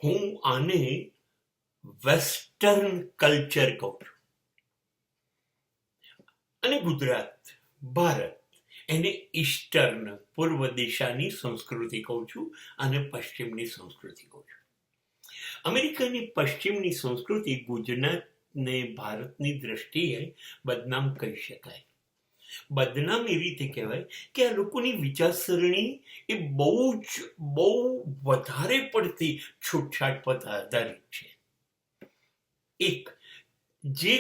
હું આને western culture કહું છું. અને ગુજરાત, ભારત, એને ઈસ્ટર્ન, પૂર્વ દિશાની સંસ્કૃતિ કહું છું અને પશ્ચિમની સંસ્કૃતિ કહું છું. અમેરિકાની પશ્ચિમની સંસ્કૃતિ ગુજરાતને ભારતની દ્રષ્ટિએ બદનામ કહી શકાય. બદનામ એવી રીતે કહેવાય કે આ લોકોની વિચારસરણી એ બહુ વધારે પડતી છૂટછાટ પર આધારિત છે. એક, જે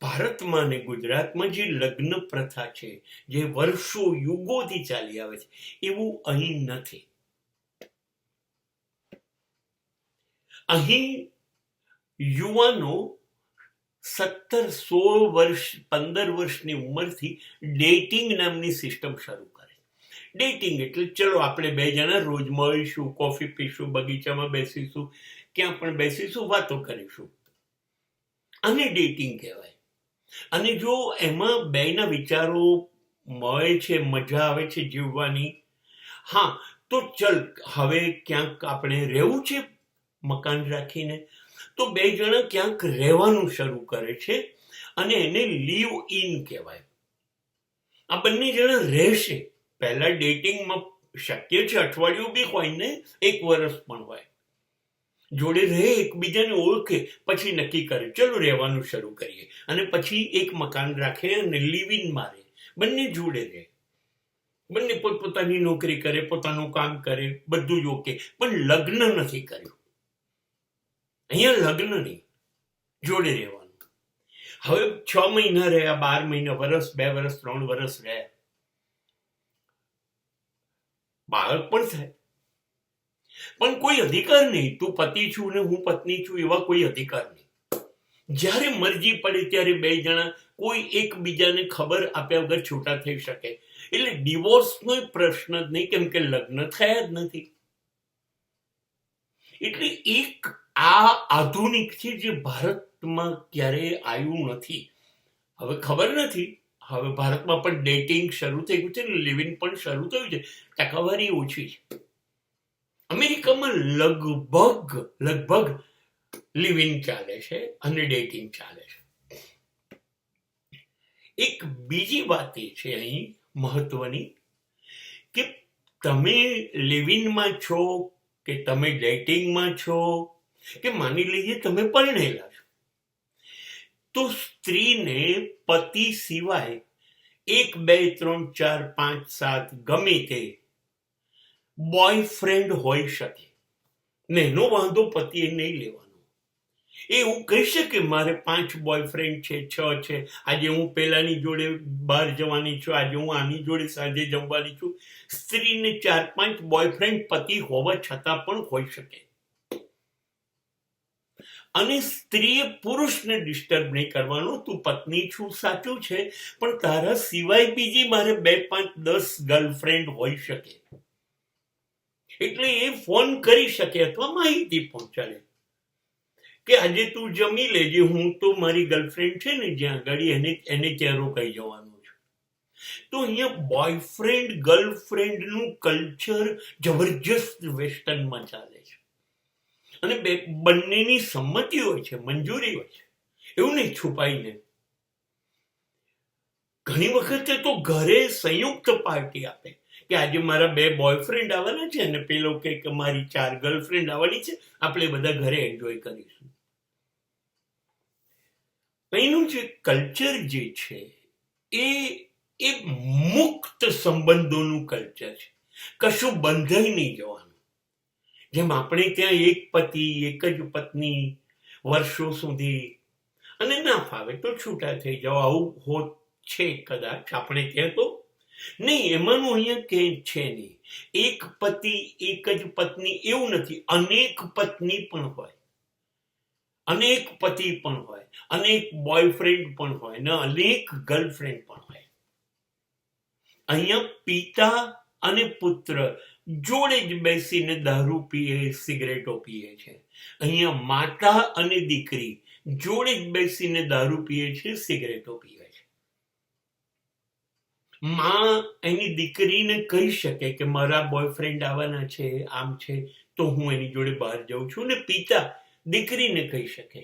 ભારતમાં અને ગુજરાતમાં જે લગ્ન પ્રથા છે, જે વર્ષો યુગોથી ચાલી આવે છે, એવું અહીં નથી. અહીં યુવાનો 17-16 વર્ષ 15 વર્ષની ઉંમરથી ડેટિંગ નામની સિસ્ટમ શરૂ કરે. ડેટિંગ એટલે ચલો આપણે 2 જણા રોજ મળીશું, કોફી પીશું, બગીચામાં બેસીશું, ક્યાં પણ બેસીશું, વાતો કરીશું. આને ડેટિંગ કહેવાય. અને જો એમાં બેના વિચારો મળે છે, મજા આવે છે જીવવાની, હા, તો ચલ હવે ક્યાંક આપણે રહેવું છે મકાન રાખીને, તો 2 જણા ક્યાંક રહેવાનું શરૂ કરે છે અને એને લીવ ઇન કહેવાય. આ બંને જણા રહેશે. પહેલા ડેટિંગમાં શક્ય છે અઠવાડિયું બી હોય ને 1 વર્ષ પણ હોય, જોડે રહે, એકબીજાને ઓળખે, પછી નક્કી કરે ચલો રહેવાનું શરૂ કરીએ, અને પછી એક મકાન રાખે અને લીવ ઇન મારે, બંને જોડે રહે, બંને પોતપોતાની નોકરી કરે, પોતાનું કામ કરે, બધું જ ઓકે, પણ લગ્ન નથી કર્યું. અહીંયા લગ્ન નહીં, જોડે રહેવાનું. હવે 6 મહિના રહ્યા, 12 મહિના, વર્ષ, 2 વર્ષ, 3 વર્ષ રહ્યા, બાળક પણ થાય, પણ કોઈ અધિકાર નહીં. તું પતિ છું ને હું પત્ની છું, એવા કોઈ અધિકાર નહીં. જ્યારે મરજી પડે ત્યારે 2 જણા કોઈ એકબીજાને ખબર આપ્યા વગર છૂટા થઈ શકે. એટલે ડિવોર્સનો પ્રશ્ન જ નહીં, કેમ કે લગ્ન થયા જ નથી. એટલે એક આ આધુનિક છે જે ભારતમાં ક્યારેય આવ્યું નથી. હવે ખબર નથી, હવે ભારતમાં પણ ડેટિંગ શરૂ થઈ ગયું છે ને લિવિંગ પણ શરૂ થયું છે, ટકાવારી ઓછી છે. અમેરિકામાં લગભગ લિવિંગ ચાલે છે અને ડેટિંગ ચાલે છે. એક બીજી વાત એ છે અહીં મહત્વની કે તમે લિવિંગમાં છો કે તમે ડેટિંગમાં છો, કે માની લઈએ તમે પરણેલા છો, તો સ્ત્રીને પતિ સિવાય 1, 2, 3, 4, 5, 7 ગમે તે બોયફ્રેન્ડ હોઈ શકે ને એનો વાંધો પતિએ નહીં લેવાનો. એ એવું કહી શકે મારે 5 બોયફ્રેન્ડ છે, 6 છે, આજે હું પેલાની જોડે બહાર જવાની છું, આજે હું આની જોડે સાંજે જમવાની છું. સ્ત્રીને 4-5 બોયફ્રેન્ડ પતિ હોવા છતાં પણ હોઈ શકે. અને સ્ત્રીએ પુરુષને ડિસ્ટર્બ નહીં કરવાનું. તું પત્ની છું સાચું છે, પણ તારા સિવાય બીજી મારે 2, 5, 10 ગર્લફ્રેન્ડ હોઈ શકે. એટલે એ ફોન કરી શકે અથવા માહિતી પહોંચાડે કે આજે તું જમી લેજે, હું તો મારી ગર્લફ્રેન્ડ છે ને જ્યાં આગળ એને ત્યાં રોકાઈ જવાનું છે. તો અહીંયા બોયફ્રેન્ડ ગર્લફ્રેન્ડનું કલ્ચર જબરજસ્ત વેસ્ટર્નમાં ચાલે છે. અને બંનેની સંમતિ હોય છે, મંજૂરી હોય છે, એવું નહીં છુપાઈને. ઘણી વખતે તો ઘરે સંયુક્ત પાર્ટી આપે કે આજે મારા 2 બોયફ્રેન્ડ આવવાના છે અને પેલો કે મારી 4 ગર્લફ્રેન્ડ આવવાની છે, આપણે બધા ઘરે એન્જોય કરીશું. અહીંનું જે કલ્ચર જે છે એ મુક્ત સંબંધોનું કલ્ચર છે. કશું બંધાઈ નહીં જવાનું. જેમ આપણે ત્યાં એક પતિ એક જ પત્ની વર્ષો સુધી, અને ના ફાવે તો છૂટા થઈ જાઓ, આવું હોત છે કદાચ આપણે ત્યાં, તો નહીં. એમાંનું અહીંયા ક્યાંય છે નહીં. એક પતિ એક જ પત્ની એવું નથી, અનેક પત્ની પણ હોય, અનેક પતિ પણ હોય, અનેક બોયફ્રેન્ડ પણ હોય ને અનેક ગર્લફ્રેન્ડ પણ હોય. અહીંયા પિતા અને પુત્ર જોડે જ બેસીને દારૂ પીએ, સિગરેટો પીએ છે. અહીંયા માતા અને દીકરી જોડે જ બેસીને દારૂ પીએ છે, સિગરેટો પીએ છે. માં એની દીકરીને કહી શકે કે મારા બોયફ્રેન્ડ આવવાના છે, આમ છે, તો હું એની જોડે બહાર જાઉં છું. ને પિતા દીકરીને કહી શકે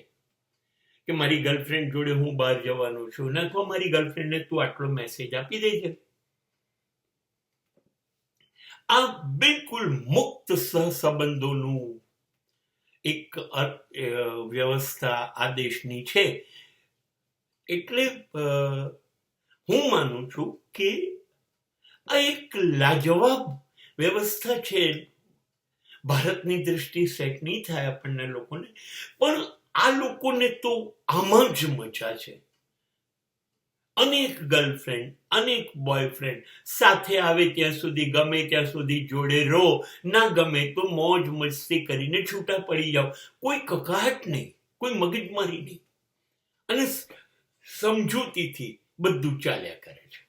કે મારી ગર્લફ્રેન્ડ જોડે હું બહાર જવાનો છું, ને અથવા મારી ગર્લફ્રેન્ડને તું આટલો મેસેજ આપી દેજે. આ બિલકુલ મુક્ત સહસંબંધોનું એક વ્યવસ્થા આ દેશની છે. એટલે હું માનું છું કે આ એક લાજવાબ વ્યવસ્થા છે. ભારતની દ્રષ્ટિ સેટ નહીં થાય આપણને લોકોને, પણ આ લોકોને તો આમાં જ મજા છે. અનેક ગર્લફ્રેન્ડ, અનેક બોયફ્રેન્ડ સાથે આવે ત્યાં સુધી, ગમે ત્યાં સુધી જોડે રહો, ના ગમે તો મોજ મસ્તી કરીને છૂટા પડી જાઓ. કોઈ કકાહટ નહીં, કોઈ મગજમારી નહીં, અને સમજૂતીથી બધું ચાલ્યા કરે છે.